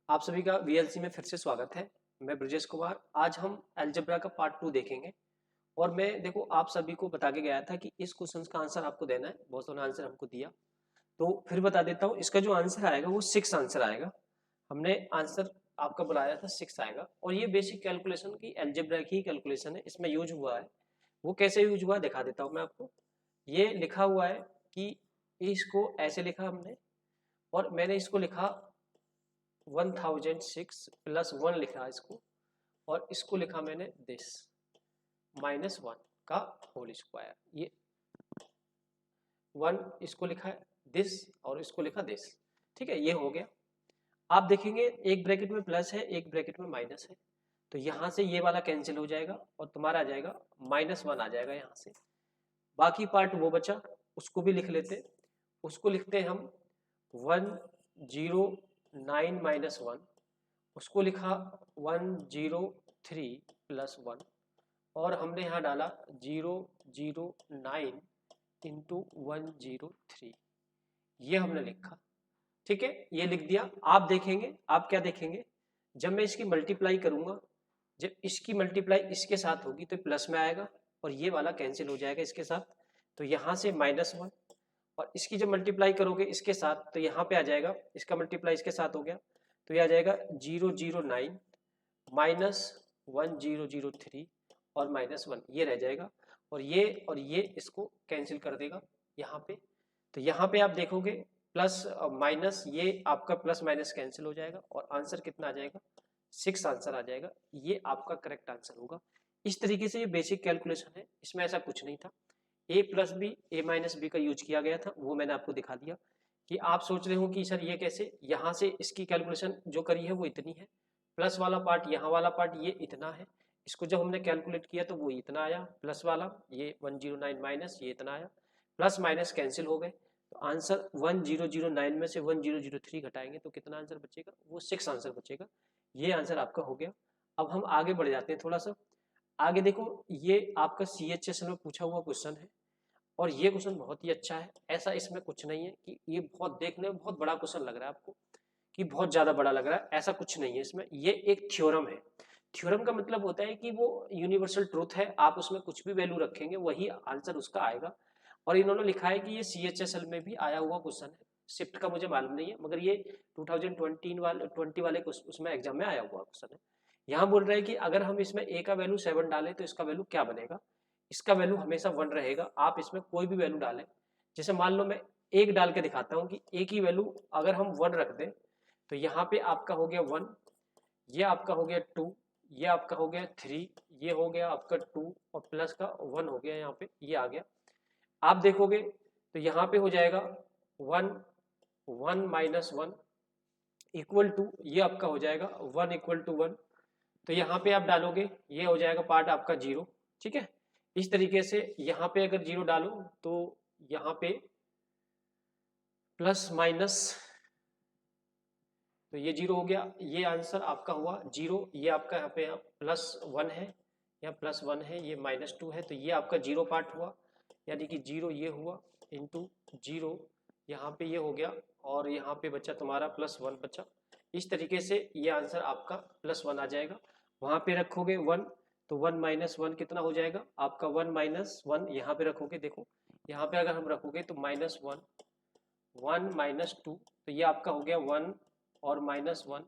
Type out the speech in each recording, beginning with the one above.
आप सभी का वीएलसी में फिर से स्वागत है। मैं ब्रजेश कुमार। आज हम अलजेब्रा का पार्ट 2 देखेंगे और मैं देखो आप सभी को बता के गया था कि इस क्वेश्चन का आंसर आपको देना है। बहुत सारा आंसर हमको दिया, तो फिर बता देता हूँ। इसका जो आंसर आएगा वो 6 आंसर आएगा। हमने आंसर आपका बनाया था 6 आएगा और ये बेसिक कैलकुलेशन की अलजेब्रा की कैलकुलेशन है, इसमें यूज हुआ है। वो कैसे यूज हुआ दिखा देता हूँ मैं आपको। ये लिखा हुआ है कि इसको ऐसे लिखा हमने और मैंने इसको लिखा 1006 प्लस 1 लिखा इसको और इसको लिखा मैंने दिस -1 का होल स्क्वायर। ये 1 इसको लिखा है दिस और इसको लिखा दिस। ठीक है, ये हो गया। आप देखेंगे एक ब्रैकेट में प्लस है, एक ब्रैकेट में माइनस है, तो यहां से ये वाला कैंसिल हो जाएगा और तुम्हारा आ जाएगा -1 आ जाएगा यहां से। बाकी पार्ट वो बचा, उसको भी लिख लेते। उसको लिखते हैं हम 109 माइनस 1, उसको लिखा 103 प्लस 1 और हमने यहाँ डाला 009 इंटू 103, ये हमने लिखा। ठीक है, ये लिख दिया। आप देखेंगे, आप क्या देखेंगे, जब मैं इसकी मल्टीप्लाई करूंगा, जब इसकी मल्टीप्लाई इसके साथ होगी तो प्लस में आएगा और ये वाला कैंसिल हो जाएगा इसके साथ, तो यहाँ से -1 और इसकी जब मल्टीप्लाई करोगे इसके साथ तो यहाँ पे आ जाएगा, इसका मल्टीप्लाई इसके साथ हो गया तो ये आ जाएगा 009 माइनस 1003 और -1, ये रह जाएगा और ये इसको कैंसिल कर देगा यहाँ पे। तो यहाँ पे आप देखोगे प्लस माइनस, ये आपका प्लस माइनस कैंसिल हो जाएगा और आंसर कितना आ जाएगा, 6 आंसर आ जाएगा। ये आपका करेक्ट आंसर होगा। इस तरीके से ये बेसिक कैलकुलेशन है, इसमें ऐसा कुछ नहीं था। a plus B A minus B का यूज किया गया था, वो मैंने आपको दिखा दिया। कि आप सोच रहे हो कि सर ये कैसे, यहाँ से इसकी कैलकुलेशन जो करी है वो इतनी है, प्लस वाला पार्ट यहाँ वाला पार्ट ये इतना है, इसको जब हमने कैलकुलेट किया तो वो इतना आया, प्लस वाला ये 109 माइनस ये इतना आया, प्लस माइनस कैंसिल हो गए, तो आंसर 1009 में से 1003 घटाएंगे तो कितना आंसर बचेगा, वो 6 आंसर बचेगा। ये आंसर आपका हो गया। अब हम आगे बढ़ जाते हैं थोड़ा सा आगे। देखो ये आपका CHSL में पूछा हुआ क्वेश्चन है और ये क्वेश्चन बहुत ही अच्छा है। ऐसा इसमें कुछ नहीं है कि ये बहुत देखने में बहुत बड़ा क्वेश्चन लग रहा है आपको, कि बहुत ज्यादा बड़ा लग रहा है, ऐसा कुछ नहीं है इसमें। ये एक थ्योरम है। थ्योरम का मतलब होता है कि वो यूनिवर्सल ट्रूथ है, आप उसमें कुछ भी वैल्यू रखेंगे वही आंसर उसका आएगा। और इन्होंने लिखा है कि ये CHSL में भी आया हुआ क्वेश्चन है। शिफ्ट का मुझे मालूम नहीं है, मगर ये 2020 वाले उसमें एग्जाम में आया हुआ क्वेश्चन है। यहाँ बोल रहा है कि अगर हम इसमें a का वैल्यू 7 डालें तो इसका वैल्यू क्या बनेगा। इसका वैल्यू हमेशा 1 रहेगा। आप इसमें कोई भी वैल्यू डालें, जैसे मान लो मैं 1 डाल के दिखाता हूँ कि a की वैल्यू अगर हम 1 रख दें तो यहाँ पे आपका हो गया 1, ये आपका हो गया 2, ये आपका हो गया 3, ये हो गया आपका 2 और प्लस का 1 हो गया, यहाँ पे ये आ गया। आप देखोगे तो यहाँ पे हो जाएगा 1 1 माइनस 1 इक्वल टू, ये आपका हो जाएगा 1 इक्वल टू 1, तो यहाँ पे आप डालोगे ये हो जाएगा पार्ट आपका 0। ठीक है, इस तरीके से यहाँ पे अगर 0 डालो तो यहाँ पे प्लस माइनस, तो ये 0 हो गया, ये आंसर आपका हुआ 0। ये आपका यहाँ पे +1 है, यहाँ +1 है, ये -2 है, तो ये आपका 0 पार्ट हुआ, यानी कि 0 ये हुआ इंटू 0 यहाँ पे ये हो गया और यहाँ पे बचा तुम्हारा +1 बचा। इस तरीके से ये आंसर आपका +1 आ जाएगा। वहाँ पे रखोगे 1 तो 1 माइनस 1 कितना हो जाएगा आपका, 1 माइनस 1 यहाँ पे रखोगे, देखो यहाँ पे अगर हम रखोगे तो -1 1 -2, तो ये आपका हो गया 1 और -1,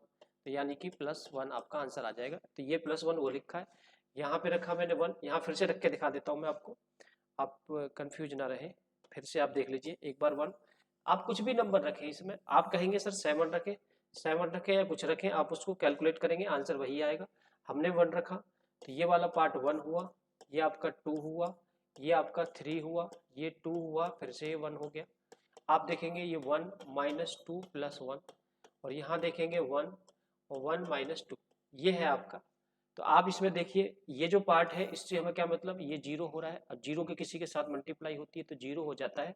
तो यानी कि +1 आपका आंसर आ जाएगा। तो ये +1 वो लिखा है, यहाँ पे रखा मैंने 1, यहाँ फिर से रख के दिखा देता हूँ मैं आपको, आप कंफ्यूज ना रहे। फिर से आप देख लीजिए एक बार 1, आप कुछ भी नंबर रखें इसमें, आप कहेंगे सर 7 रखें, 7 रखें या कुछ रखें, आप उसको कैलकुलेट करेंगे आंसर वही आएगा। हमने 1 रखा तो ये वाला पार्ट 1 हुआ, ये आपका 2 हुआ, ये आपका 3 हुआ, ये 2 हुआ, फिर से ये 1 हो गया। आप देखेंगे ये 1 -2 + 1 और यहाँ देखेंगे 1 और 1 -2, ये है आपका। तो आप इसमें देखिए ये जो पार्ट है इससे हमें क्या मतलब, ये 0 हो रहा है, अब 0 के किसी के साथ मल्टीप्लाई होती है तो 0 हो जाता है।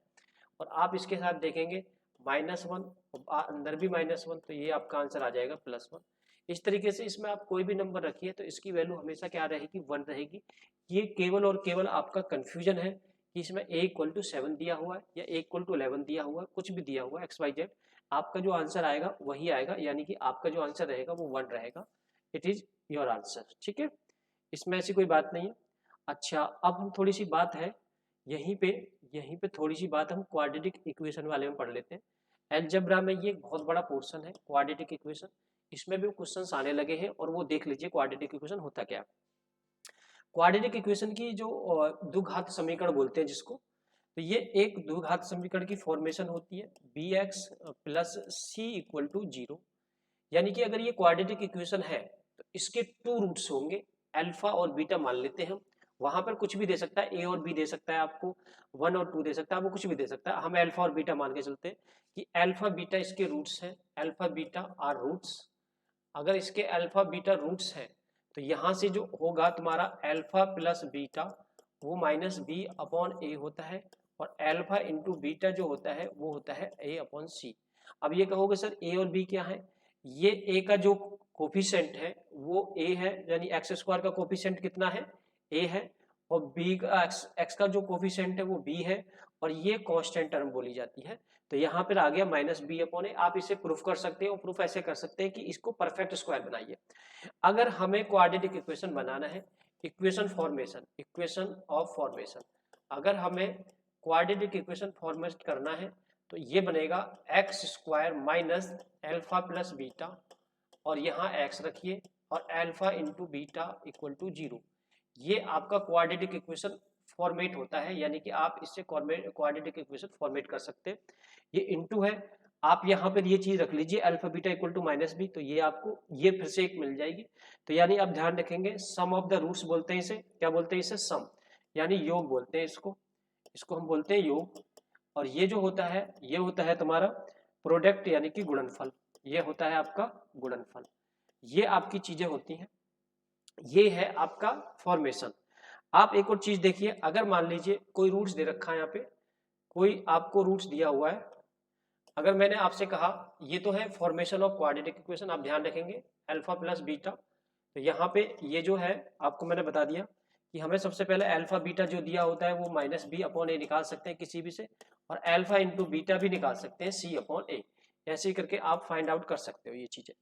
और आप इसके साथ देखेंगे -1 और अंदर भी -1, तो ये आपका आंसर आ जाएगा +1। इस तरीके से इसमें आप कोई भी नंबर रखिए तो इसकी वैल्यू हमेशा क्या रहेगी, 1 रहेगी। ये केवल और केवल आपका कंफ्यूजन है कि इसमें a = 7 दिया हुआ है या a = 11 दिया हुआ है, कुछ भी दिया हुआ है XYZ, आपका जो आंसर आएगा वही आएगा, यानी कि आपका जो आंसर रहेगा वो 1 रहेगा। इट इज योर आंसर, ठीक है, इसमें ऐसी कोई बात नहीं है। अच्छा, अब हम थोड़ी सी बात है यहीं पे थोड़ी सी बात हम क्वाड्रेटिक इक्वेशन वाले में पढ़ लेते हैं। अलजेब्रा में ये एक बहुत बड़ा पोर्शन है क्वाड्रेटिक इक्वेशन, इसमें भी क्वेश्चंस आने लगे हैं और वो देख लीजिए क्वाड्रेटिक इक्वेशन होता क्या है। क्वाड्रेटिक इक्वेशन की जो द्विघात समीकरण बोलते हैं जिसको, तो ये एक द्विघात समीकरण की फॉर्मेशन होती है bx plus C equal to 0, यानी कि अगर ये क्वाड्रेटिक इक्वेशन है तो इसके 2 रूट्स होंगे, अल्फा और बीटा मान लेते हैं हम। वहां पर कुछ भी दे सकता है, ए और बी दे सकता है आपको, 1 और 2 दे सकता है, आपको कुछ भी दे सकता है। हम अल्फा और बीटा मान के चलते हैं कि अल्फा बीटा इसके रूट्स हैं, अल्फा बीटा आर रूट्स। अगर इसके अल्फा बीटा रूट्स हैं तो यहाँ से जो होगा तुम्हारा अल्फा प्लस बीटा वो माइनस बी अपॉन ए होता है, और अल्फा इंटू बीटा जो होता है वो होता है ए अपॉन सी। अब ये कहोगे सर ए और बी क्या है, ये ए का जो कोफिशिएंट है वो ए है, यानी एक्स स्क्वायर का कोफिशिएंट कितना है, ए है, और बी का एक्स का जो कोफिशिएंट है वो बी है, और ये कांस्टेंट टर्म बोली जाती है। तो यहाँ पर आ गया माइनस बी अपॉन ए। आप इसे प्रूफ कर सकते हैं, और प्रूफ ऐसे कर सकते हैं कि इसको परफेक्ट स्क्वायर बनाइए। अगर हमें क्वाड्रेटिक इक्वेशन बनाना है, equation formation, equation of formation, अगर हमें क्वाड्रेटिक इक्वेशन फॉर्मेट करना है तो ये बनेगा x square minus alpha plus beta, और यहाँ एक्स रखिए, और alpha into beta equal to 0। ये आपका क्वाड्रेटिक इक्वेशन फॉर्मेट होता है, यानी कि आप इससे क्वाड्रेटिक इक्वेशन फॉर्मेट कर सकते हैं। ये इंटू है, आप यहाँ पर ये चीज रख लीजिए alpha beta equal to minus B, तो ये आपको ये फिर से एक मिल जाएगी। तो यानी आप ध्यान रखेंगे सम ऑफ द रूट्स बोलते हैं इसे, क्या बोलते हैं इसे, सम, यानी योग बोलते हैं इसको, इसको हम बोलते हैं योग। और ये जो होता है ये होता है तुम्हारा प्रोडक्ट, यानी कि गुणनफल, ये होता है आपका गुणनफल। ये आपकी चीजें होती हैं, ये है आपका फॉर्मेशन। आप एक और चीज देखिए, अगर मान लीजिए कोई रूट्स दे रखा है, यहाँ पे कोई आपको रूट्स दिया हुआ है, अगर मैंने आपसे कहा ये तो है फॉर्मेशन ऑफ क्वाड्रेटिक इक्वेशन, आप ध्यान रखेंगे अल्फा प्लस बीटा, तो यहाँ पे ये जो है आपको मैंने बता दिया कि हमें सबसे पहले अल्फा बीटा जो दिया होता है वो माइनस बी अपॉन ए निकाल सकते हैं किसी भी से, और अल्फा इंटू बीटा भी निकाल सकते हैं सी अपॉन ए। ऐसे ही करके आप फाइंड आउट कर सकते हो ये चीजें।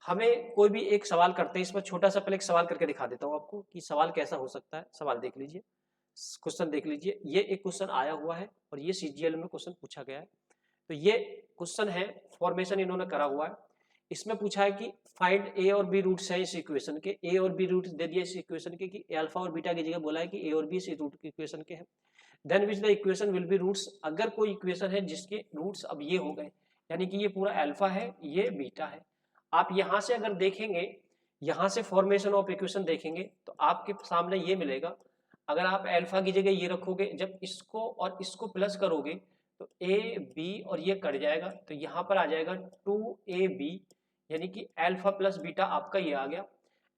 हमें कोई भी एक सवाल करते हैं, इसमें छोटा सा पहले एक सवाल करके दिखा देता हूँ आपको कि सवाल कैसा हो सकता है। सवाल देख लीजिए, क्वेश्चन देख लीजिए, ये एक क्वेश्चन आया हुआ है और ये सीजीएल में क्वेश्चन पूछा गया है। तो ये क्वेश्चन है, फॉर्मेशन इन्होंने करा हुआ है। इसमें पूछा है कि फाइंड ए और बी रूट्स हैं इस इक्वेशन के, ए और बी रूट्स दे दिए इस इक्वेशन के कि अल्फा और बीटा की जगह बोला है कि ए और बी इस रूट की इक्वेशन के हैं। Then which the equation will be roots, अगर कोई इक्वेशन है जिसके रूट्स अब ये हो गए, यानी कि ये पूरा अल्फा है ये बीटा है। आप यहाँ से अगर देखेंगे, यहाँ से फॉर्मेशन ऑफ इक्वेशन देखेंगे तो आपके सामने ये मिलेगा। अगर आप अल्फा की जगह ये रखोगे, जब इसको और इसको प्लस करोगे तो ए बी और ये कट जाएगा, तो यहाँ पर आ जाएगा 2ab, यानी कि अल्फा प्लस बीटा आपका ये आ गया।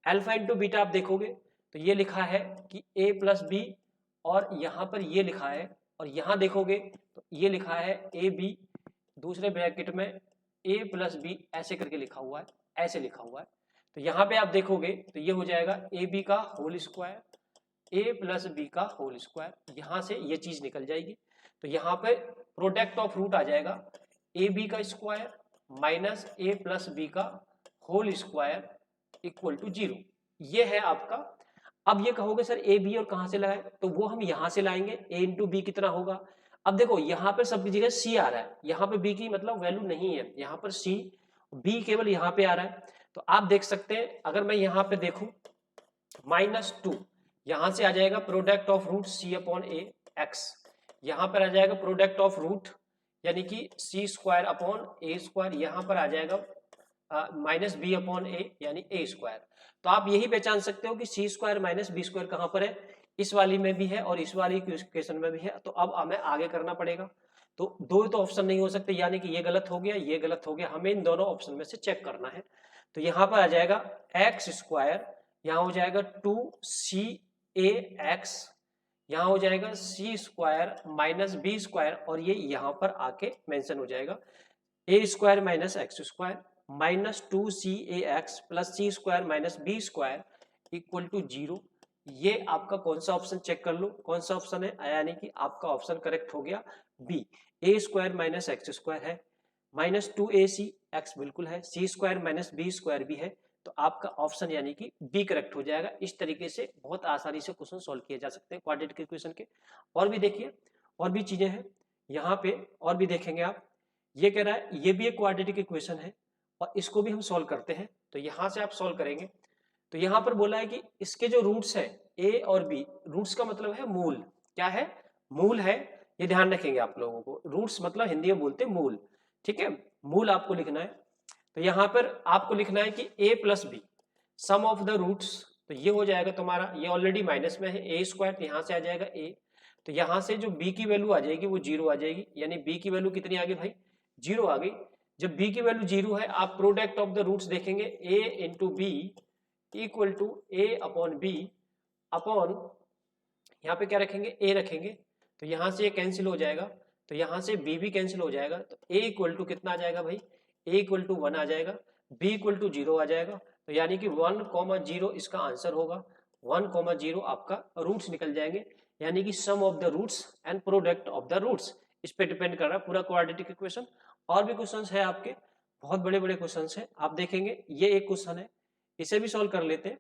अल्फा इंटू बीटा आप देखोगे तो ये लिखा है कि a प्लस बी, और यहाँ पर ये लिखा है, और यहाँ देखोगे तो ये लिखा है ए बी, दूसरे ब्रैकेट में a प्लस बी ऐसे करके लिखा हुआ है, ऐसे लिखा हुआ है। तो यहाँ पे आप देखोगे तो ये हो जाएगा ए बी का होल स्क्वायर, ए प्लस बी का होल स्क्वायर, यहाँ से ये चीज निकल जाएगी। तो यहाँ पे प्रोडक्ट ऑफ रूट आ जाएगा ए बी का स्क्वायर माइनस ए प्लस बी का होल स्क्वायर इक्वल टू 0। ये है आपका। अब ये कहोगे सर ए बी और कहाँ से लाए, तो वो हम यहाँ से लाएंगे, ए इंटू बी कितना होगा। अब देखो यहाँ पर सबकी जगह सी आ रहा है, यहाँ पे बी की मतलब वैल्यू नहीं है, यहाँ पर सी, बी केवल यहाँ पे आ रहा है। तो आप देख सकते हैं, अगर मैं यहाँ पे देखूं -2, यहाँ से आ जाएगा product of root C upon A x, यहाँ पर आ जाएगा प्रोडक्ट ऑफ रूट यानी कि C square upon A square, यहाँ पर आ जाएगा माइनस बी अपॉन ए यानी ए स्क्वायर। तो आप यही पहचान सकते हो कि C square minus B square कहाँ पर है, इस वाली में भी है और इस वाली इक्वेशन में भी है। तो अब हमें आगे करना पड़ेगा। तो दो तो ऑप्शन नहीं हो सकते, यानी कि ये गलत हो गया, ये गलत हो गया, हमें इन दोनों ऑप्शन में से चेक करना है। तो यहाँ पर आ जाएगा एक्स स्क्वायर, यहाँ हो जाएगा 2ca(x), यहाँ हो जाएगा C square minus B square, और ये यहाँ पर आके मेंशन हो जाएगा A square minus X square minus 2ca(x) plus C square minus B square equal to 0। ये आपका कौन सा ऑप्शन चेक कर लो, कौन सा ऑप्शन है, यानी कि आपका ऑप्शन करेक्ट हो गया बी, ए स्क्वायर माइनस एक्स स्क्वायर है -2ac x बिल्कुल है, सी स्क्वायर माइनस बी स्क्वायर भी है, तो आपका ऑप्शन यानी कि बी करेक्ट हो जाएगा। इस तरीके से बहुत आसानी से क्वेश्चन सॉल्व किए जा सकते हैं क्वाड्रेटिक इक्वेशन के। और भी देखिए, और भी चीजें हैं यहाँ पे, और भी देखेंगे आप। ये कह रहा है ये भी एक क्वाड्रेटिक इक्वेशन है और इसको भी हम सॉल्व करते हैं, तो यहाँ से आप सॉल्व करेंगे। तो यहाँ पर बोला है कि इसके जो रूट्स है ए और बी, रूट्स का मतलब है मूल, क्या है, मूल है, ये ध्यान रखेंगे आप लोगों को। रूट्स मतलब हिंदी में बोलते हैं मूल, ठीक है, मूल आपको लिखना है। तो यहाँ पर आपको लिखना है कि a plus B sum of the roots, तो ये हो जाएगा तुम्हारा, ये ऑलरेडी माइनस में है ए स्क्वायर, तो यहाँ से आ जाएगा a, तो यहाँ से जो b की वैल्यू आ जाएगी वो 0 आ जाएगी, यानी b की वैल्यू कितनी आ गई भाई, 0 आ गई। जब b की वैल्यू 0 है, आप प्रोडक्ट ऑफ द रूट्स देखेंगे, a into B equal to a upon B upon, यहाँ पे क्या रखेंगे, a रखेंगे, तो यहाँ से ये कैंसिल हो जाएगा, तो यहाँ से b भी कैंसिल हो जाएगा, तो a इक्वल टू कितना आ जाएगा भाई, a इक्वल टू 1 आ जाएगा, b इक्वल टू 0 आ जाएगा, तो यानी कि 1,0 इसका आंसर होगा। 1,0 आपका रूट्स निकल जाएंगे, यानी कि sum of the roots and product of the roots, इस पे डिपेंड कर रहा है पूरा क्वाड्रेटिक इक्वेशन। और भी क्वेश्चंस है आपके, बहुत बड़े बड़े क्वेश्चंस हैं, आप देखेंगे ये एक क्वेश्चन है, इसे भी सॉल्व कर लेते हैं।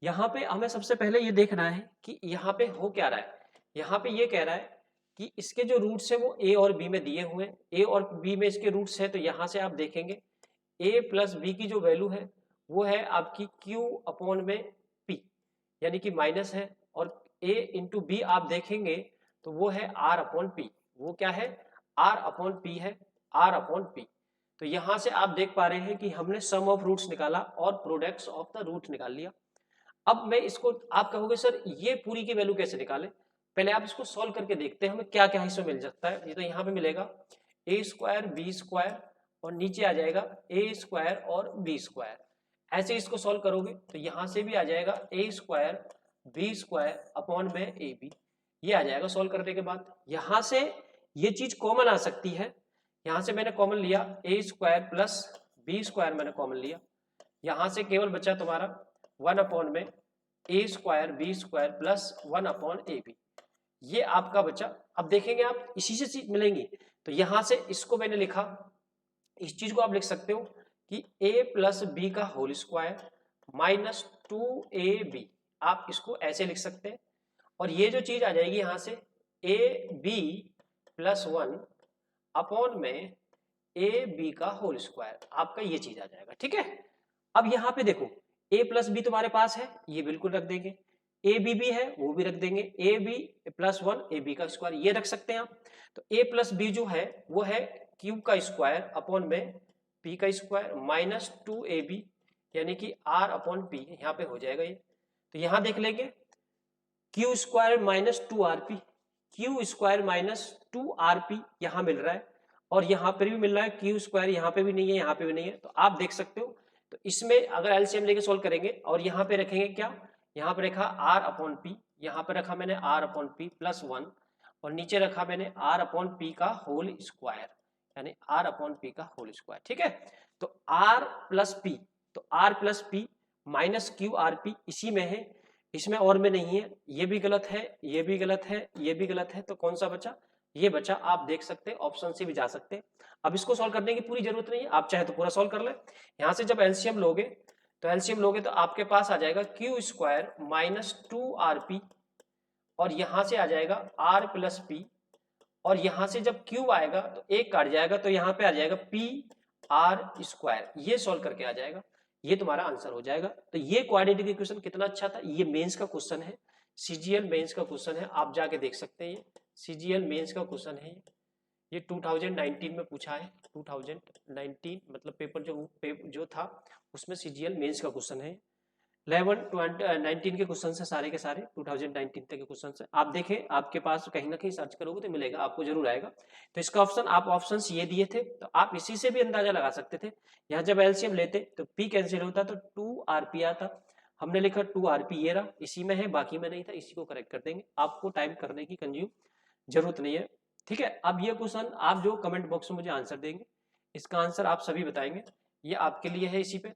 यहाँ पे हमें सबसे पहले ये देखना है कि यहाँ पे हो क्या रहा है। यहाँ पे ये कह रहा है कि इसके जो रूट्स है वो a और b में दिए हुए हैं, a और b में इसके रूट्स है, तो यहाँ से आप देखेंगे a प्लस बी की जो वैल्यू है वो है आपकी q अपॉन में p, यानी कि माइनस है, और a इंटू बी आप देखेंगे तो वो है r अपॉन p, वो क्या है, r अपॉन p है, r अपॉन p। तो यहाँ से आप देख पा रहे हैं कि हमने सम ऑफ रूट्स निकाला और प्रोडक्ट्स ऑफ द रूट निकाल लिया। अब मैं इसको, आप कहोगे सर ये पूरी की वैल्यू कैसे निकाले, पहले आप इसको सॉल्व करके देखते हैं हमें क्या क्या इसमें मिल सकता है। ये तो यहाँ पे मिलेगा ए स्क्वायर बी स्क्वायर और नीचे आ जाएगा ए स्क्वायर और बी स्क्वायर, ऐसे इसको सॉल्व करोगे तो यहाँ से भी आ जाएगा A square B square upon में ए बी, ये आ जाएगा सॉल्व करने के बाद। यहाँ से ये चीज कॉमन आ सकती है, यहाँ से मैंने कॉमन लिया A square plus B square मैंने कॉमन लिया, यहाँ से केवल बचा तुम्हारा 1 अपॉन में A square B square plus 1 upon A B, ये आपका बचा। अब देखेंगे आप इसी से चीज मिलेंगी, तो यहां से इसको मैंने लिखा, इस चीज को आप लिख सकते हो कि a प्लस बी का होल स्क्वायर माइनस 2ab, आप इसको ऐसे लिख सकते हैं। और ये जो चीज आ जाएगी यहां से a b प्लस 1 अपॉन में a b का होल स्क्वायर, आपका ये चीज आ जाएगा, ठीक है। अब यहाँ पे देखो a प्लस बी तुम्हारे पास है, ये बिल्कुल रख देंगे, ए बी भी है वो भी रख देंगे, A B plus 1 A B का स्क्वायर ये रख सकते हैं आप। तो a प्लस बी जो है वो है क्यू का स्क्वायर अपॉन में p का स्क्वायर माइनस 2ab, यानी कि r अपॉन p, यहाँ पे हो जाएगा ये। तो यहाँ देख लेंगे Q square minus 2rp, Q square minus 2rp यहाँ मिल रहा है, और यहाँ पर भी मिल रहा है क्यू स्क्वायर, यहाँ पे भी नहीं है यहाँ पे भी नहीं है, तो आप देख सकते हो। तो इसमें अगर एलसीएम लेके सोल्व करेंगे और यहाँ पे रखेंगे क्या, यहाँ पे रखा r अपॉन पी, यहाँ पे रखा मैंने r अपॉन पी प्लस 1, और नीचे रखा मैंने r अपॉन पी का होल स्क्वायर, यानी r अपॉन पी का होल स्क्वायर, ठीक है। तो r प्लस पी, तो r plus P minus Q R P इसी में है, इसमें और में नहीं है, ये भी गलत है, ये भी गलत है, ये भी गलत है, तो कौन सा बचा, ये बचा। आप देख सकते हैं ऑप्शन से भी जा सकते हैं। अब इसको सॉल्व करने की पूरी जरूरत नहीं है, आप चाहे तो पूरा सॉल्व कर ले। यहाँ से जब एलसीएम लोगे तो आपके पास आ जाएगा क्यू स्क्वायर माइनस 2rp, और यहाँ से आ जाएगा r प्लस पी, और यहाँ से जब क्यू आएगा तो एक काट जाएगा, तो यहाँ पे आ जाएगा पी आर स्क्वायर, ये सॉल्व करके आ जाएगा, ये तुम्हारा आंसर हो जाएगा। तो ये क्वाड्रेटिक इक्वेशन कितना अच्छा था, ये मेंस का क्वेश्चन है, सीजीएल मेंस का क्वेश्चन है, आप जाके देख सकते हैं, ये सीजीएल मेंस का क्वेश्चन है, ये 2019 में पूछा है, 2019 मतलब पेपर जो था उसमें सीजीएल मेंस का क्वेश्चन है। 19 के क्वेश्चन है सारे के सारे, 2019 तक के क्वेश्चन है। आप देखें, आपके पास कहीं ना कहीं सर्च करोगे तो मिलेगा, आपको जरूर आएगा। तो इसका ऑप्शन, आप ऑप्शंस ये दिए थे तो आप इसी से भी अंदाजा लगा सकते थे। यहाँ जब एलसीएम लेते तो पी कैंसिल होता तो 2rp आता, हमने लिखा 2rp, ये रहा, इसी में है बाकी में नहीं था, इसी को करेक्ट कर देंगे, आपको टाइम करने की कंज्यूम जरूरत नहीं है, ठीक है। अब ये क्वेश्चन आप जो कमेंट बॉक्स में मुझे आंसर देंगे, इसका आंसर आप सभी बताएंगे, ये आपके लिए है। इसी पे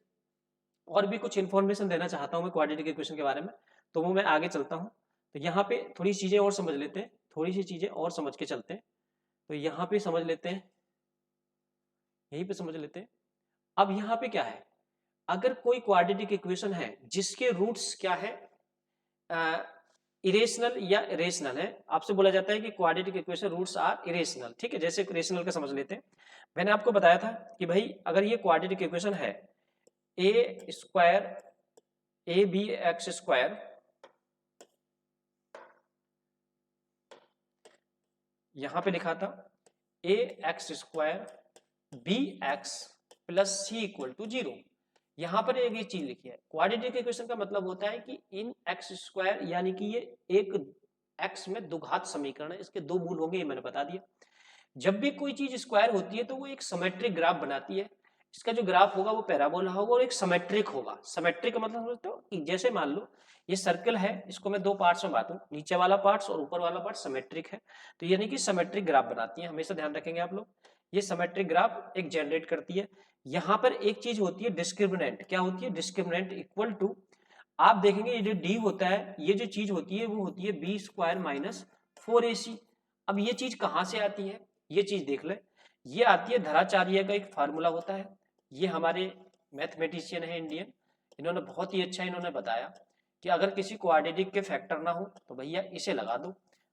और भी कुछ इन्फॉर्मेशन देना चाहता हूँ मैं क्वाड्रेटिक इक्वेशन के बारे में, तो वो मैं आगे चलता हूँ। तो यहाँ पे थोड़ी चीजें और समझ लेते हैं, थोड़ी सी चीजें और समझ के चलते हैं। तो यहाँ पे समझ लेते हैं यहीं पे समझ लेते हैं। अब यहाँ पे क्या है, अगर कोई क्वाड्रेटिक इक्वेशन है जिसके रूट्स क्या है, इरेशनल या रेशनल है, आपसे बोला जाता है कि quadratic equation roots are irrational, ठीक है। जैसे रेशनल का समझ लेते हैं। मैंने आपको बताया था कि भाई अगर ये क्वाड्रेटिक इक्वेशन है A square A B X square, यहां पे लिखा था A X square B X plus C equal to 0। यहां पर एक ये चीज लिखी है, क्वाड्रेटिक इक्वेशन का मतलब होता है कि इन एक्स स्क्वायर, यानी कि ये एक एक्स में द्विघात समीकरण है, इसके दो मूल होंगे, ये मैंने बता दिया। जब भी कोई चीज स्क्वायर होती है तो वो एक सिमेट्रिक ग्राफ बनाती है। इसका जो ग्राफ होगा वो पैराबोला होगा और एक सिमेट्रिक होगा। सिमेट्रिक का मतलब समझते हो कि जैसे मान लो ये सर्कल है, इसको मैं दो पार्ट्स में बांटूं, नीचे वाला पार्ट्स और ऊपर वाला पार्ट सिमेट्रिक है, तो यानी कि सिमेट्रिक ग्राफ बनाती है, हमेशा ध्यान रखेंगे आप लोग। ये सिमेट्रिक ग्राफ एक जनरेट करती है। यहां पर एक चीज होती है डिस्क्रिमिनेंट, क्या होती है डिस्क्रिमिनेंट इक्वल टू, आप देखेंगे ये जो डी होता है, ये जो चीज होती है वो होती है बी स्क्वायर माइनस 4ac। अब ये चीज कहां से आती है, ये चीज देख ले, ये आती है धराचार्य का एक फार्मूला होता है। ये हमारे मैथमेटिशियन है इंडियन, इन्होंने बहुत ही अच्छा इन्होंने बताया कि अगर किसी क्वाड्रेटिक के फैक्टर ना हो तो भैया इसे लगा दो,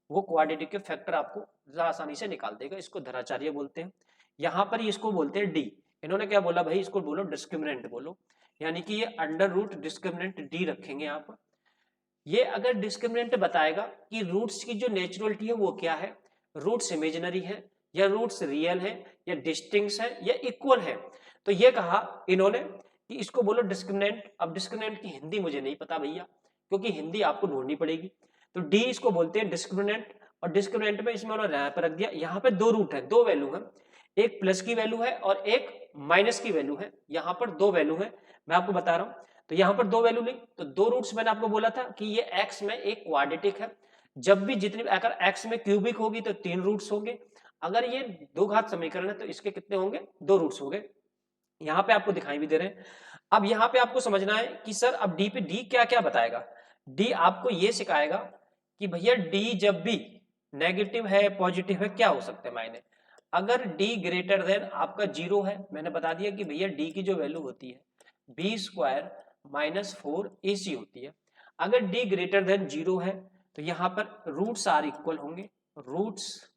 वो क्वाड्रेटिक के फैक्टर आपको आसानी से निकाल देगा। इसको धराचार्य बोलते हैं। यहाँ पर इसको बोलते हैं डी। इन्होंने क्या बोला भाई, इसको बोलो डिस्क्रिमिनेंट बोलो, यानी कि ये अंडर रूट डिस्क्रिमिनेंट डी रखेंगे आप। ये अगर डिस्क्रिमिनेंट बताएगा कि रूट्स की जो नेचुरलिटी है वो क्या है, रूट्स इमेजिनरी है या रूट्स रियल है या डिस्टिंक्ट है या इक्वल है, तो ये कहा इन्होंने कि इसको बोलो डिस्क्रिमिनेंट। अब डिस्क्रिमिनेंट की हिंदी मुझे नहीं पता भैया, क्योंकि हिंदी आपको ढूंढनी पड़ेगी। तो डी इसको बोलते हैं डिस्क्रिमिनेंट, और डिस्क्रिमिनेंट में इसमें उन्होंने यहाँ पर रख दिया, यहाँ पे दो रूट है, दो वैल्यू है, एक प्लस की वैल्यू है और एक माइनस की वैल्यू है। यहाँ पर दो वैल्यू है, मैं आपको बता रहा हूँ। तो यहाँ पर दो वैल्यू ली, तो दो रूट्स मैंने आपको बोला था कि ये x में एक क्वाड्रेटिक है। जब भी जितनी, अगर x में क्यूबिक होगी तो तीन रूट्स होंगे, अगर ये दो घात समीकरण है तो इसके कितने होंगे, दो रूट्स होंगे। यहाँ पे आपको दिखाई भी दे रहे हैं। अब यहाँ पे आपको समझना है कि सर अब डी पे डी क्या क्या बताएगा। डी आपको ये सिखाएगा कि भैया डी जब भी नेगेटिव है पॉजिटिव है क्या हो सकते हैं मायने। अगर डी ग्रेटर देन आपका 0 है, मैंने बता दिया कि भैया डी की जो वैल्यू होती है बी स्क्वायर माइनस 4ac होती है। अगर d ग्रेटर देन 0 है तो यहाँ पर रूट्स आर इक्वल होंगे, roots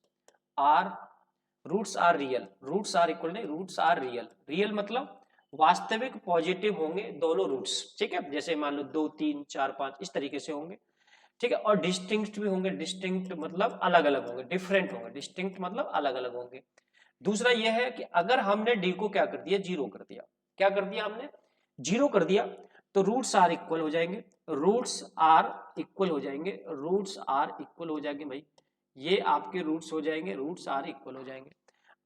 are real, roots are equal नहीं, रूट्स आर रियल। रियल मतलब वास्तविक पॉजिटिव होंगे दोनों रूट्स, ठीक है। जैसे मान लो 2 3 4 5 इस तरीके से होंगे, ठीक है। और डिस्टिंक्ट भी होंगे, डिस्टिंक्ट मतलब अलग अलग होंगे, डिफरेंट होंगे, डिस्टिंक्ट मतलब अलग अलग होंगे। दूसरा यह है कि अगर हमने डी को क्या कर दिया, 0 कर दिया, क्या कर दिया हमने, 0 कर दिया, तो रूट्स आर इक्वल हो जाएंगे, रूट्स आर इक्वल हो जाएंगे, रूट्स आर इक्वल हो जाएंगे भाई, ये आपके रूट्स हो जाएंगे, रूट्स आर इक्वल हो जाएंगे।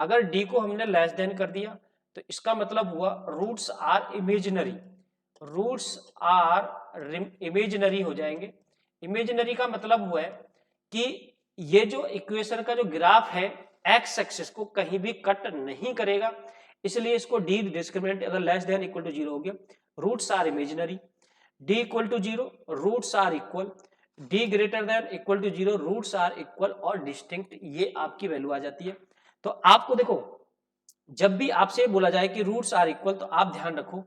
अगर डी को हमने लेस देन कर दिया तो इसका मतलब हुआ roots are imaginary, roots are imaginary हो जाएंगे। इमेजिनरी का मतलब हुआ है कि ये जो इक्वेशन का जो ग्राफ है एक्स एक्सिस को कहीं भी कट नहीं करेगा, इसलिए इसको डी डिस्क्रिमिनेंट अगर लेस देन इक्वल टू 0 हो गया, roots are imaginary, D equal to 0 roots are equal, D greater than equal to 0 roots are equal और डिस्टिंक्ट, ये आपकी वैल्यू आ जाती है। तो आपको देखो जब भी आपसे बोला जाए कि रूट्स आर इक्वल तो आप ध्यान रखो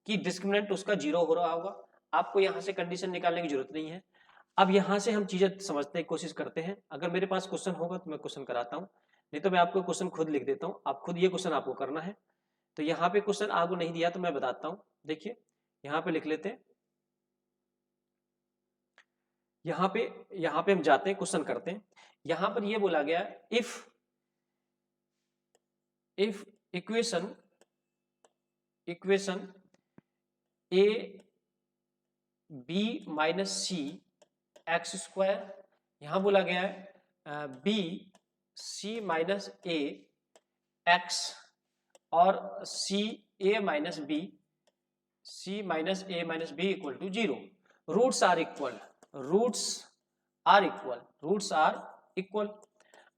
कि डिस्क्रिमिनेंट उसका 0 हो रहा होगा, आपको यहां से कंडीशन निकालने की जरूरत नहीं है। अब यहां से हम चीजें समझने की कोशिश करते हैं, अगर मेरे पास क्वेश्चन होगा तो मैं क्वेश्चन कराता हूं, नहीं तो मैं आपको क्वेश्चन खुद लिख देता हूं, आप खुद ये क्वेश्चन आपको करना है। तो यहाँ पे क्वेश्चन आपको नहीं दिया तो मैं बताता हूं, देखिए यहाँ पे लिख लेते हैं, यहाँ पे हम जाते हैं क्वेश्चन करते हैं। यहाँ पर ये बोला गया if equation A B minus C X square, यहां बोला गया है B C minus A X और C A minus B, C minus A minus B equal to 0, roots are equal, roots are equal, roots are equal.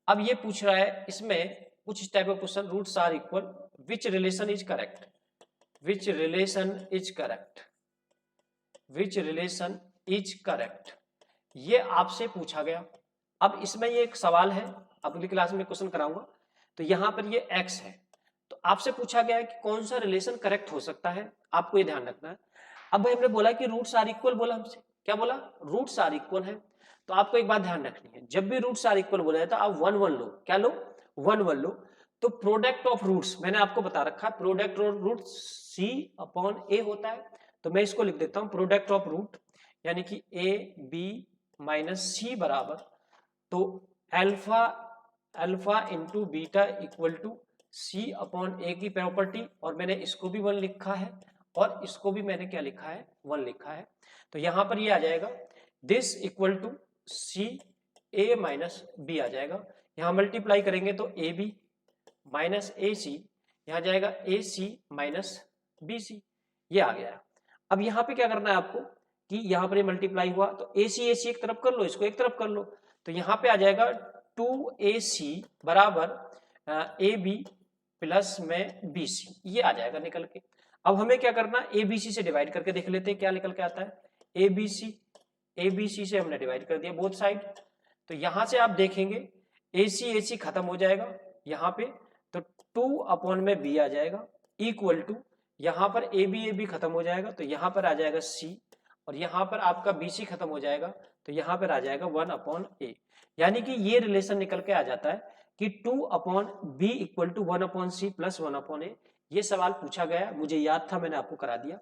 अब ये पूछ रहा है इसमें कुछ इस type of question, roots are equal, which relation is correct, which relation is correct, which relation is correct, ये आपसे पूछा गया। अब इसमें ये एक सवाल है, अगली क्लास में क्वेश्चन कराऊंगा। तो यहां पर ये x है, तो तो आपसे पूछा गया है कि कौन सा रिलेशन करेक्ट हो सकता है, आपको ये ध्यान रखना है। अब भाई हमने बोला कि रूट्स आर इक्वल, बोला हमसे, क्या बोला, रूट्स आर इक्वल है। तो आपको एक बात ध्यान रखनी है, जब भी रूट्स आर इक्वल बोला जाता है आप वन वन लो, क्या लो, वन वन लो। तो प्रोडक्ट ऑफ रूट्स मैंने आपको बता रखा है, product of root C upon A होता है। तो मैं इसको लिख देता हूं, प्रोडक्ट ऑफ रूट यानी कि ए बी माइनस सी बराबर, तो alpha alpha into beta equal to C upon A की प्रॉपर्टी, और मैंने इसको भी वन लिखा है और इसको भी मैंने क्या लिखा है, वन लिखा है। तो यहां पर ये आ जाएगा this equal to C A minus B आ जाएगा। यहां मल्टीप्लाई करेंगे तो ए बी माइनस ए सी, यहां जाएगा ए सी माइनस बी सी, ये आ गया। अब यहां पे क्या करना है आपको कि यहां पर ये मल्टीप्लाई हुआ तो ए सी एक तरफ कर लो, इसको एक तरफ कर लो, तो यहां पे आ जाएगा 2ac बराबर ए बी प्लस में बी सी, ये आ जाएगा निकल के। अब हमें क्या करना, ए बी सी से डिवाइड करके देख लेते हैं क्या निकल के आता है। ए बी सी से हमने डिवाइड कर दिया बोथ साइड, तो यहां से आप देखेंगे ए सी खत्म हो जाएगा यहाँ पे, तो 2 अपॉन में बी आ जाएगा इक्वल टू, यहाँ पर ए बी खत्म हो जाएगा तो यहाँ पर आ जाएगा सी, और यहाँ पर आपका बी सी खत्म हो जाएगा तो यहाँ पर आ जाएगा 1 अपॉन ए। यानी कि ये रिलेशन निकल के आ जाता है कि 2 upon B equal to 1 upon C plus 1 upon A. ये सवाल पूछा गया, मुझे याद था, मैंने आपको करा दिया।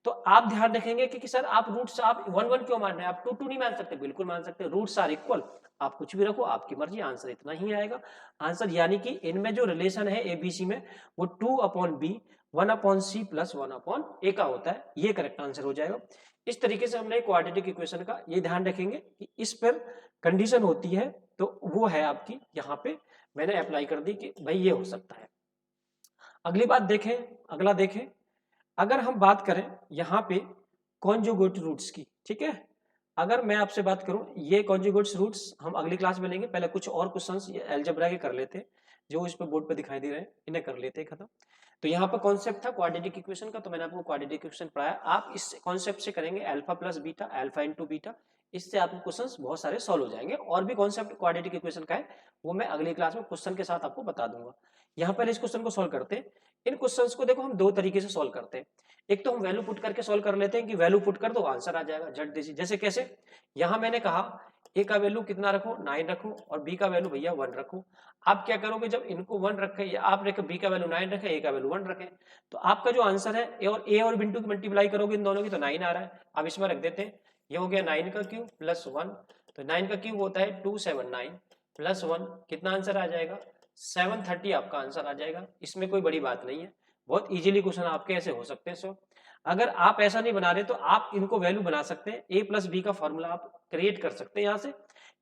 तो आप ध्यान रखेंगे कि सर आप रूट्स आप 1 1 क्यों मान रहे हैं, आप 2 2 नहीं मान सकते, बिल्कुल मान सकते, रूट्स आर इक्वल, आप कुछ भी रखो, आपकी मर्जी, आंसर इतना ही आएगा आंसर। यानी कि इनमें जो रिलेशन है एबीसी में वो 2 upon B 1 upon C plus 1 upon A का होता है, ये करेक्ट आंसर हो जाएगा। इस तरीके से हमने क्वाड्रेटिक इक्वेशन का ये ध्यान रखेंगे कि इस पर कंडीशन होती है, तो वो है आपकी यहाँ पे मैंने अप्लाई कर दी कि भाई ये हो सकता है। अगली बात देखें, अगला देखें, अगर हम बात करें यहाँ पे कॉन्जुगेट रूट्स की, ठीक है, अगर मैं आपसे बात करूं ये कॉन्जुगेट्स रूट्स हम अगली क्लास में लेंगे, पहले कुछ और क्वेश्चंस अलजेब्रा के कर लेते हैं जो इस पे बोर्ड पे दिखाई दे रहे हैं, इन्हें कर लेते हैं खत्म। तो यहाँ पर कॉन्सेप्ट था क्वाड्रेटिक इक्वेशन का, तो मैंने आपको क्वाड्रेटिक इक्वेशन पढ़ाया, आप इस कॉन्सेप्ट से करेंगे alpha plus beta, alpha into beta, इससे आपको क्वेश्चंस बहुत सारे सॉल्व हो जाएंगे। और भी कॉन्सेप्ट क्वाड्रेटिक इक्वेशन का है वो मैं अगली क्लास में क्वेश्चन के साथ आपको बता दूंगा। यहाँ पर इस क्वेश्चन को सॉल्व करते हैं। इन क्वेश्चंस को देखो हम दो तरीके से सॉल्व करते हैं, एक तो हम वैल्यू पुट करके सॉल्व कर लेते हैं कि वैल्यू पुट कर दो आंसर आ जाएगा झट देसी, जैसे कैसे, यहाँ मैंने कहा ए का वैल्यू कितना रखो 9 रखो और बी का वैल्यू भैया 1 रखो। आप क्या करोगे, जब इनको 1 रखे या आप रखे बी का वैल्यू 9 रखे, ए का वैल्यू 1 रखे, तो आपका जो आंसर है ए और बिंटू की मल्टीप्लाई करोगे इन दोनों की तो 9 आ रहा है। अब इसमें रख देते हैं, ये हो गया 9 का क्यूब प्लस 1, तो 9 का क्यूब होता है 279 प्लस 1, कितना आंसर आ जाएगा 730 आपका आंसर आ जाएगा। इसमें कोई बड़ी बात नहीं है, बहुत इजीली क्वेश्चन आपके ऐसे हो सकते हैं। सो अगर आप ऐसा नहीं बना रहे तो आप इनको वैल्यू बना सकते हैं, ए प्लस बी का फॉर्मूला आप क्रिएट कर सकते हैं यहाँ से,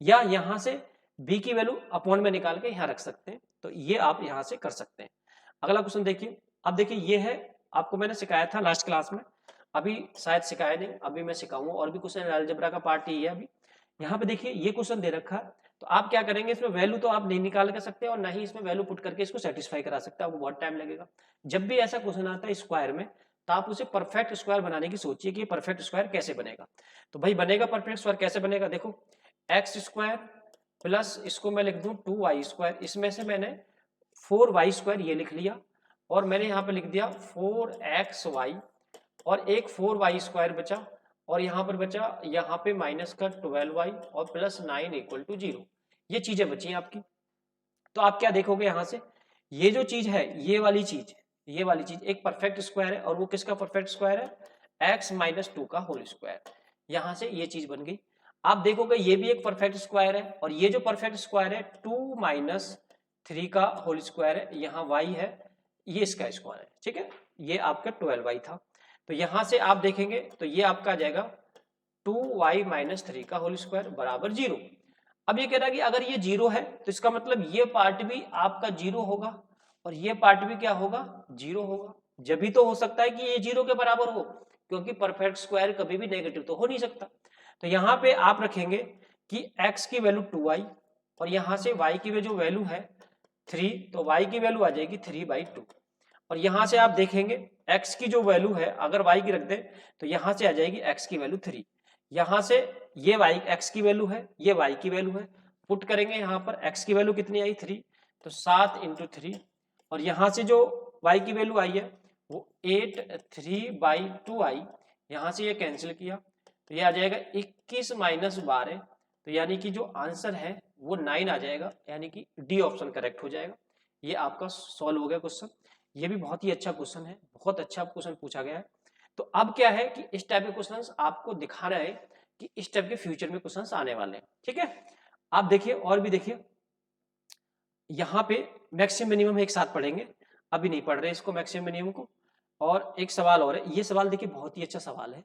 या यहाँ से बी की वैल्यू अपॉन में निकाल के यहाँ रख सकते हैं, तो ये आप यहाँ से कर सकते हैं। अगला क्वेश्चन देखिए, अब देखिए ये है, आपको मैंने सिखाया था लास्ट क्लास में, अभी शायद सिखाया नहीं, अभी मैं सिखाऊंगा, और भी क्वेश्चन अलजेब्रा का पार्ट ही है। अभी यहाँ पे देखिए ये क्वेश्चन दे रखा है, तो आप क्या करेंगे, इसमें वैल्यू तो आप नहीं निकाल कर सकते और ना ही इसमें वैल्यू पुट करके इसको सेटिस्फाई करा सकते हैं, आपको बहुत टाइम लगेगा। जब भी ऐसा क्वेश्चन आता है स्क्वायर में, तो आप उसे परफेक्ट स्क्वायर बनाने की सोचिए कि परफेक्ट स्क्वायर कैसे बनेगा। तो भाई बनेगा परफेक्ट स्क्वायर कैसे बनेगा, देखो एक्स स्क्वायर प्लस इसको मैं लिख दूं 2y स्क्वायर, इसमें से मैंने 4y स्क्वायर ये लिख लिया और मैंने यहाँ पे लिख दिया 4xy और एक 4y स्क्वायर बचा, और यहाँ पर बचा यहाँ पे माइनस का 12y और प्लस 9 इक्वल टू 0, ये चीजें बची हैं आपकी। तो आप क्या देखोगे यहाँ से, ये जो चीज है ये वाली चीज, ये वाली चीज एक परफेक्ट स्क्वायर है, और वो किसका परफेक्ट स्क्वायर है, x माइनस 2 का होल स्क्वायर, यहाँ से ये चीज बन गई। आप देखोगे ये भी एक परफेक्ट स्क्वायर है, और ये जो परफेक्ट स्क्वायर है 2 माइनस 3 का होल स्क्वायर है, यहाँ y है, ये इसका स्क्वायर है, ठीक है, ये आपका 12y था। तो यहाँ से आप देखेंगे तो ये आपका आ जाएगा 2y माइनस 3 का होल स्क्वायर बराबर 0। अब ये कह रहा है कि अगर ये 0 है तो इसका मतलब ये पार्ट भी आपका 0 होगा और ये पार्ट भी क्या होगा 0 होगा, जब भी तो हो सकता है कि ये 0 के बराबर हो, क्योंकि परफेक्ट स्क्वायर कभी भी नेगेटिव तो हो नहीं सकता। तो यहाँ पे आप रखेंगे कि x की वैल्यू 2y और यहाँ से y की जो वैल्यू है 3, तो y की वैल्यू आ जाएगी 3/2, और यहाँ से आप देखेंगे x की जो वैल्यू है अगर y की रख दें तो यहाँ से आ जाएगी x की वैल्यू 3, यहाँ से ये y x की वैल्यू है, ये y की वैल्यू है, पुट करेंगे यहाँ पर x की वैल्यू कितनी आई 3, तो 7 × 3, और यहाँ से जो y की वैल्यू आई है वो 8 3/2i, यहाँ से ये कैंसिल किया तो ये आ जाएगा 21 माइनस 12, तो यानी कि जो आंसर है वो 9 आ जाएगा, यानी कि डी ऑप्शन करेक्ट हो जाएगा। ये आपका सॉल्व हो गया क्वेश्चन। ये भी बहुत ही अच्छा क्वेश्चन है, बहुत अच्छा क्वेश्चन पूछा गया है। तो अब क्या है कि इस टाइप के क्वेश्चंस आपको दिखाना है कि इस टाइप के फ्यूचर में क्वेश्चंस आने वाले हैं, ठीक है। आप देखिए और भी देखिए, यहाँ पे मैक्सिमम मिनिमम एक साथ पढ़ेंगे, अभी नहीं पढ़ रहे इसको मैक्सिमम मिनिमम को। और एक सवाल और है, ये सवाल देखिए बहुत ही अच्छा सवाल है।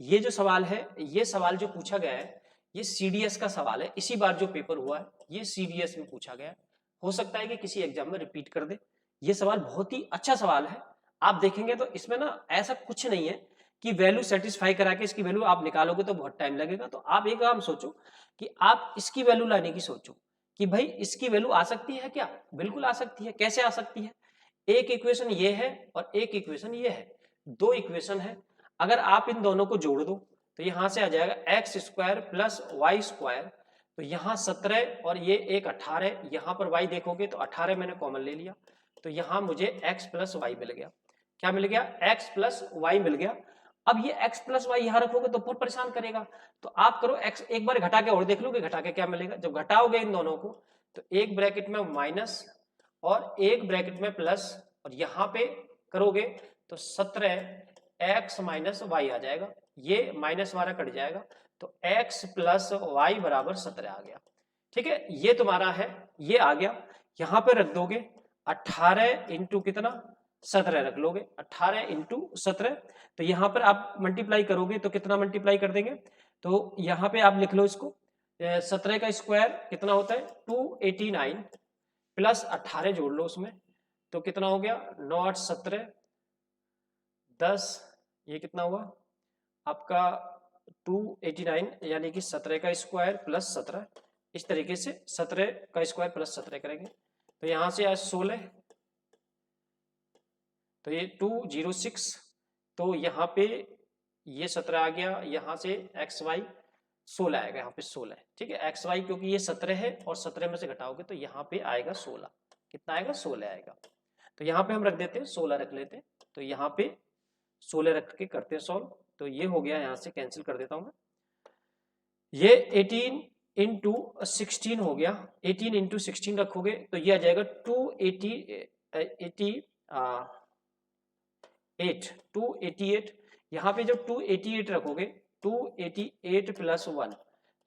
ये जो सवाल है, ये सवाल जो पूछा गया है ये सीडीएस का सवाल है, इसी बार जो पेपर हुआ है ये सीडीएस में पूछा गया है। हो सकता है कि किसी एग्जाम में रिपीट कर दे। ये सवाल बहुत ही अच्छा सवाल है, आप देखेंगे तो इसमें ना ऐसा कुछ नहीं है कि वैल्यू सेटिस्फाई करा के इसकी वैल्यू आप निकालोगे तो बहुत टाइम लगेगा। तो आप एक काम सोचो कि आप इसकी वैल्यू लाने की सोचो कि भाई इसकी वैल्यू आ सकती है क्या, बिल्कुल आ सकती है। कैसे आ सकती है, एक इक्वेशन ये है और एक इक्वेशन ये है, दो इक्वेशन है। अगर आप इन दोनों को जोड़ दो तो यहां से आ जाएगा x square plus y square, तो यहाँ 17 और ये एक 18, यहाँ पर y देखोगे तो 18 मैंने कॉमन ले लिया, तो यहाँ मुझे x प्लस वाई मिल गया। क्या मिल गया, x प्लस वाई मिल गया। अब ये x प्लस वाई यहाँ रखोगे तो बहुत परेशान करेगा, तो आप करो x एक बार घटा के और देख लो कि घटा के क्या मिलेगा। जब घटाओगे इन दोनों को तो एक ब्रैकेट में माइनस और एक ब्रैकेट में प्लस, और यहाँ पे करोगे तो 17x माइनस वाई आ जाएगा, ये माइनस वाला कट जाएगा, तो x प्लस वाई बराबर 17 आ गया। ठीक है, ये तुम्हारा है, ये आ गया। यहां पे रख दोगे 18 इंटू कितना 17 रख लोगे, 18 इंटू 17, तो यहां पर आप मल्टीप्लाई करोगे तो कितना मल्टीप्लाई कर देंगे, तो यहां पे आप लिख लो इसको 17 का स्क्वायर कितना होता है 289 प्लस 18 जोड़ लो उसमें, तो कितना हो गया 9 8 17 10, ये कितना हुआ आपका 289, यानी कि 17 का स्क्वायर प्लस 17, इस तरीके से 17 का स्क्वायर प्लस 17 करेंगे, तो यहां से आज 16, तो ये 206, तो यहाँ पे ये 17 आ गया, यहाँ से एक्स वाई 16 आएगा, यहाँ पे 16 है, ठीक है। एक्स वाई क्योंकि ये 17 है और 17 में से घटाओगे तो यहाँ पे आएगा 16, कितना आएगा 16 आएगा, तो यहाँ पे हम रख देते हैं 16 रख लेते हैं, तो यहाँ पे 16 रख के करते हैं सॉल्व, तो ये हो गया, यहाँ से कैंसिल कर देता हूं मैं, ये 18 इंटू 16 हो गया, 18 इंटू 16 रखोगे तो ये आ जाएगा 288, यहाँ पे जब 288 रखोगे 288 प्लस 1,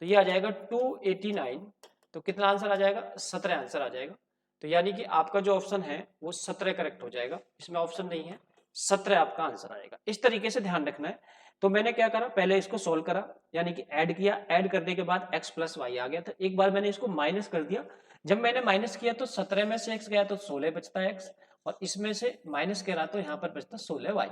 तो ये आ जाएगा 289, तो कितना आंसर आ जाएगा 17 आंसर आ जाएगा। तो यानी कि आपका जो ऑप्शन है वो 17 करेक्ट हो जाएगा, इसमें ऑप्शन नहीं है, 17 आपका आंसर आएगा। इस तरीके से ध्यान रखना है। तो मैंने क्या करा, पहले इसको सोल्व करा, यानी कि ऐड किया, ऐड करने के बाद x प्लस वाई आ गया था, एक बार मैंने इसको माइनस कर दिया, जब मैंने माइनस किया तो 17 में से x गया तो 16 बचता है x, और इसमें से माइनस करा तो यहाँ पर बचता 16 वाई,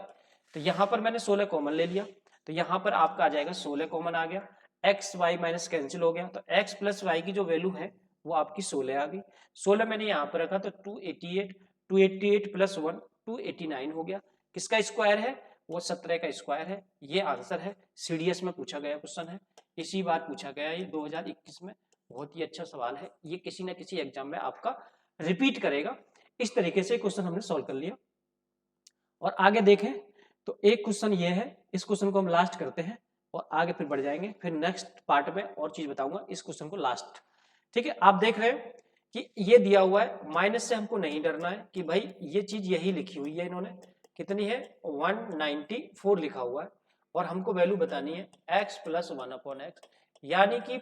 तो यहाँ पर मैंने 16 कॉमन ले लिया, तो यहाँ पर आपका आ जाएगा 16 कॉमन आ गया, एक्स वाई माइनस कैंसिल हो गया, तो x प्लस वाई की जो वैल्यू है वो आपकी 16 आ गई। 16 मैंने यहाँ पर रखा तो 288 प्लस 1 289 हो गया, किसका स्क्वायर है वो 17 का स्क्वायर है। ये आंसर है, सीडीएस में पूछा गया क्वेश्चन है, इसी बार पूछा गया, ये 2021 में, बहुत ही अच्छा सवाल है, ये किसी ना किसी एग्जाम में आपका रिपीट करेगा। इस तरीके से क्वेश्चन हमने सॉल्व कर लिया। और आगे देखें तो एक क्वेश्चन ये है, इस क्वेश्चन को हम लास्ट करते हैं और आगे फिर बढ़ जाएंगे, फिर नेक्स्ट पार्ट में और चीज बताऊंगा, इस क्वेश्चन को लास्ट। ठीक है, आप देख रहे हैं कि ये दिया हुआ है, माइनस से हमको नहीं डरना है कि भाई ये चीज यही लिखी हुई है, इन्होंने कितनी है 194 लिखा हुआ है, और हमको वैल्यू बतानी है x प्लस 1/x, यानी कि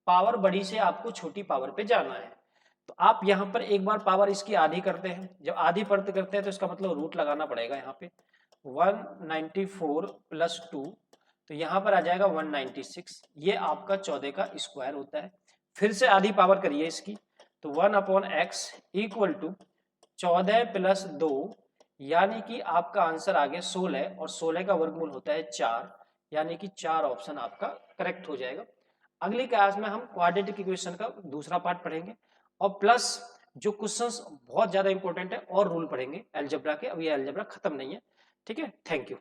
पावर बड़ी से आपको छोटी पावर पे जाना है। तो आप यहाँ पर एक बार पावर इसकी आधी करते हैं, जब आधी परत करते हैं तो इसका मतलब रूट लगाना पड़ेगा, यहाँ पे 194 प्लस 2, तो यहाँ पर आ जाएगा 196, ये आपका 14 का स्क्वायर होता है। फिर से आधी पावर करिए इसकी, तो 1/x इक्वल टू 14 प्लस 2, यानी कि आपका आंसर आ गया 16, और 16 का वर्गमूल होता है 4, यानी कि 4 ऑप्शन आपका करेक्ट हो जाएगा। अगली क्लास में हम क्वाड्रेटिक इक्वेशन का दूसरा पार्ट पढ़ेंगे, और प्लस जो क्वेश्चंस बहुत ज्यादा इंपॉर्टेंट है और रूल पढ़ेंगे अलजेब्रा के, अब ये अलजेब्रा खत्म नहीं है। ठीक है, थैंक यू।